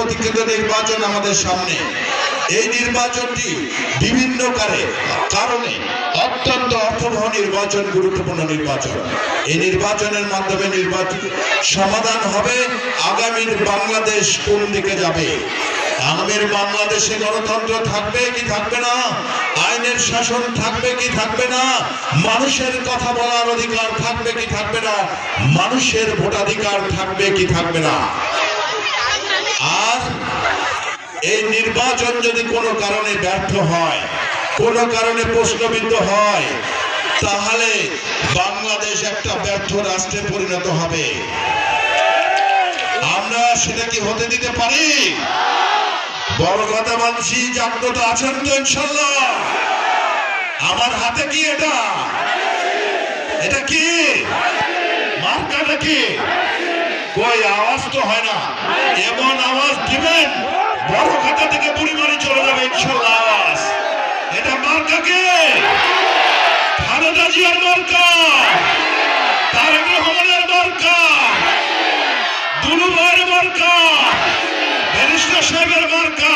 প্রতীক্ষিত নির্বাচন আমাদের সামনে। এই নির্বাচনটি বিভিন্ন কারণে অত্যন্ত অর্থবহ নির্বাচন, গুরুত্বপূর্ণ নির্বাচন। এই নির্বাচনের মাধ্যমে নির্বাচন সমাধান হবে আগামীর বাংলাদেশ কোন দিকে যাবে। আগামীর বাংলাদেশে গণতন্ত্র থাকবে কি থাকবে না, আইনের শাসন থাকবে কি থাকবে না, মানুষের কথা বলার অধিকার থাকবে কি থাকবে না, মানুষের ভোটাধিকার থাকবে কি থাকবে না। আর এই নির্বাচন যদি কোনো কারণে ব্যর্থ হয়, কোনো কারণে প্রশ্নবিদ্ধ হয়, তাহলে বাংলাদেশ একটা ব্যর্থ রাষ্ট্রে পরিণত হবে। আমরা সেটা কি হতে দিতে পারি? বড় কথা বলছি, জাগ্রত আছেন তো ইনশাল্লাহ? আমার হাতে কি এটা? এটা কি মার্কাটা কি? কই আওয়াজ তো হয় না। এমন আওয়াজ দিবেন বড় খাতা থেকে পরিমাণে চলে যাবে ইনশাল্লাহ আওয়াজ। এটা মার্কা কে? খালেদা জিয়ার মার্কা, তারেক রহমানের মার্কা, দুলু ভাইয়ের মার্কা, ব্যারিস্টার সাহেবের মার্কা।